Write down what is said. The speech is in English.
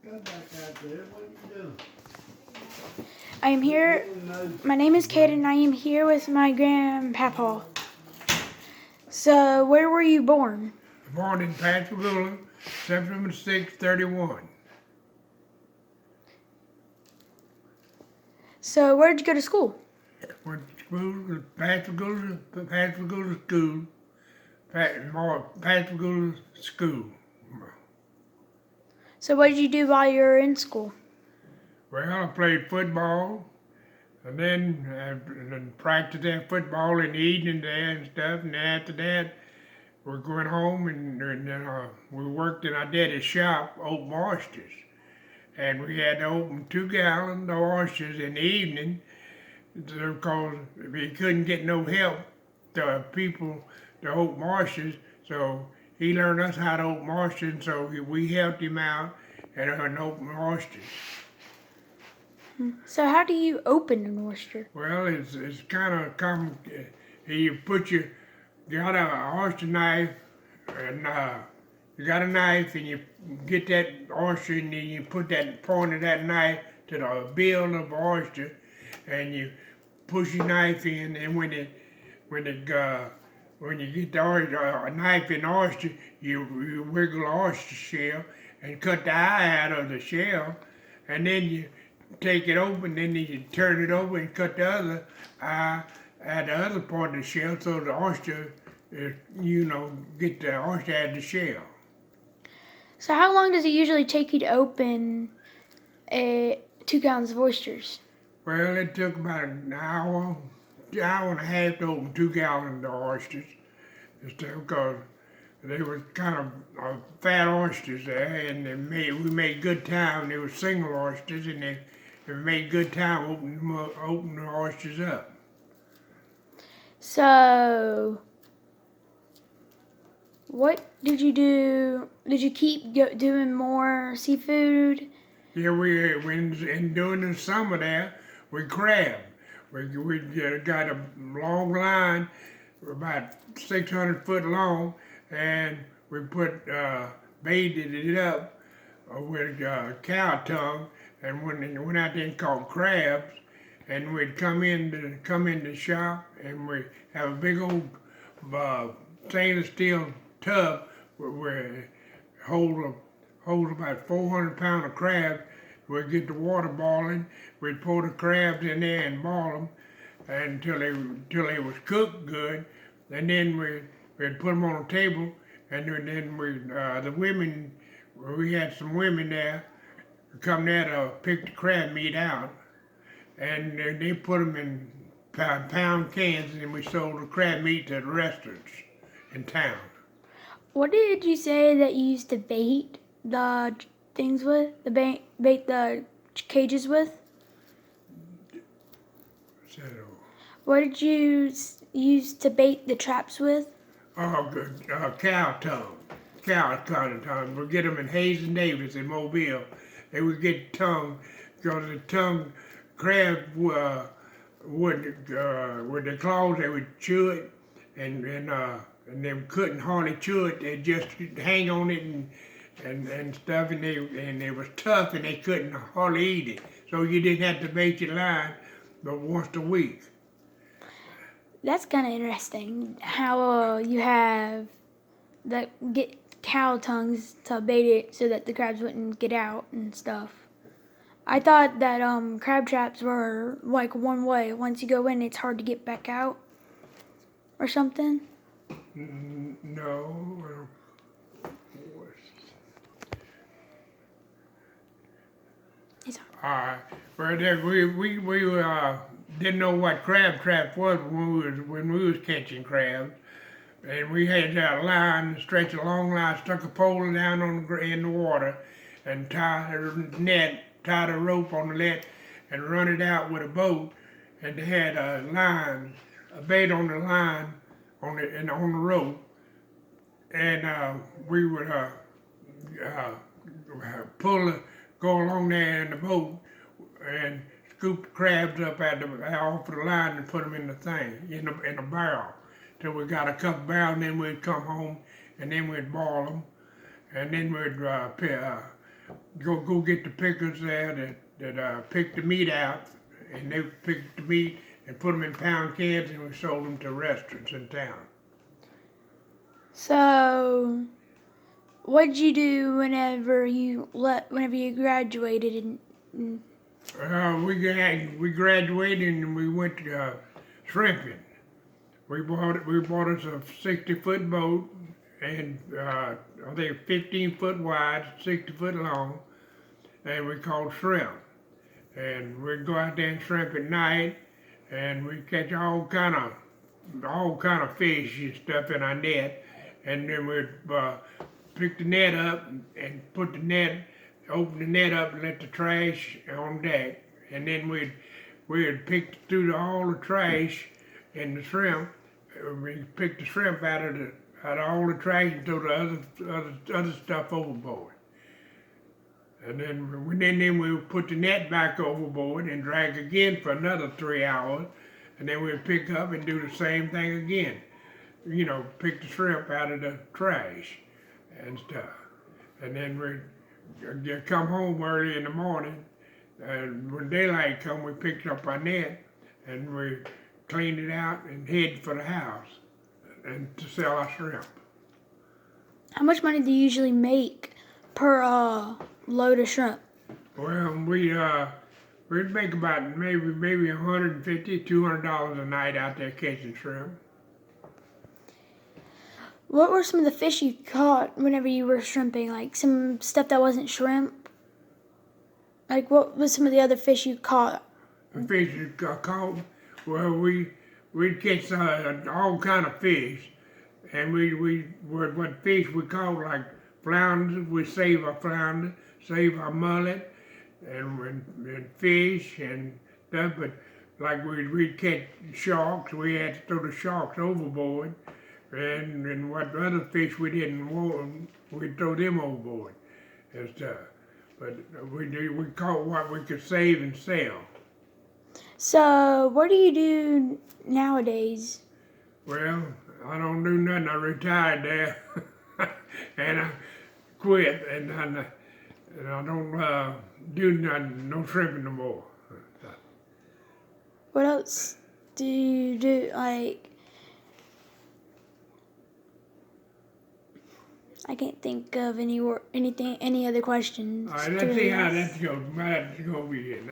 Come back out there. What are you doing? I am here. My name is Kate, and I am here with my grandpapa. So, where were you born? Born in Pascagoula, September 6, 31. So, where did you go to school? Went to school, Pascagoula School, Pascagoula School. So, what did you do while you were in school? Well, I played football, and then practiced that football in the evening there and stuff, and then after that, we're going home, and then we worked in our daddy's shop, open oysters. And we had to open 2 gallons of oysters in the evening because we couldn't get no help to people to open oysters. So he learned us how to open oysters, and so we helped him out and open oysters. So, how do you open an oyster? Well, it's kind of complicated. You got an oyster knife, and you got a knife, and you get that oyster, and then you put that point of that knife to the bill of the oyster, and you push your knife in, and when you get the oyster, knife in the oyster, you wiggle the oyster shell and cut the eye out of the shell, and then you take it open, then you turn it over and cut the other eye at the other part of the shell, so the oyster, get the oyster out of the shell. So, how long does it usually take you to open 2 gallons of oysters? Well, it took about an hour and a half to open 2 gallons of oysters, because they were kind of fat oysters there, and we made good time. They were single oysters, and they made good time opening the oysters up. So, what did you do? Did you keep doing more seafood? Yeah, during the summer there, we crabbed. We got a long line, about 600 foot long, and we baited it up with cow tongue, and went out there and caught crabs, and we'd come in the shop, and we have a big old stainless steel tub where hold about 400 pounds of crabs. We'd get the water boiling. We'd pour the crabs in there and boil them until they was cooked good, and then we'd put them on a table, and then we had some women there come there to pick the crab meat out, and they put them in pound cans, and we sold the crab meat to the restaurants in town. What did you say that you used to bait the things with? Bait the cages with? So, What did you use to bait the traps with? cow tongue. Cow tongue. We get them in Hayes and Davis in Mobile. They would get tongue, because the tongue crab with the claws, they would chew it, and they couldn't hardly chew it. They just hang on it and stuff, and it was tough, and they couldn't hardly eat it. So you didn't have to bait your line but once a week. That's kind of interesting. How you have get cow tongues to bait it so that the crabs wouldn't get out and stuff. I thought that crab traps were like one way. Once you go in, it's hard to get back out, or something. No. But we didn't know what crab trap was when we was catching crabs, and we had a line, stretch a long line, stuck a pole down in the water, and tied a rope on the net, and run it out with a boat, and they had a bait on the line on the rope, and we would go along there in the boat and scoop the crabs up off the line and put them in the thing, in a barrel, till we got a couple barrels, and then we'd come home, and then we'd boil them, and then we'd go get the pickers there that pick the meat out, and they picked the meat and put them in pound cans, and we sold them to restaurants in town. So, what'd you do whenever you graduated? And We graduated and we went shrimping. We bought us a 60-foot boat, and I think 15-foot wide, 60-foot long, and we called shrimp. And we'd go out there and shrimp at night, and we'd catch all kind of fish and stuff in our net, and then we'd pick the net up and open the net up and let the trash on deck, and then we'd pick through all the trash and the shrimp. We pick the shrimp out of all the trash and throw the other stuff overboard. And then we would put the net back overboard and drag again for another 3 hours, and then we'd pick up and do the same thing again. You know, pick the shrimp out of the trash and stuff. And then we'd come home early in the morning, and when daylight come, we picked up our net and we cleaned it out and headed for the house and to sell our shrimp. how much money do you usually make per load of shrimp? Well, we'd make about maybe $150, $200 a night out there catching shrimp. What were some of the fish you caught whenever you were shrimping? Like some stuff that wasn't shrimp? Like what was some of the other fish you caught? The fish you caught, well, we'd catch all kind of fish, and what fish we caught, like flounders, we save our flounder, save our mullet, and fish and stuff. But like we'd catch sharks, we had to throw the sharks overboard, and what other fish we didn't want, we'd throw them overboard and stuff. But we caught what we could save and sell. So what do you do nowadays? Well, I don't do nothing. I retired there, and I quit, and I don't do nothing, no shrimping no more. What else do you do? Like, I can't think of any other questions. All right, let's see how that's going. That's going to be it.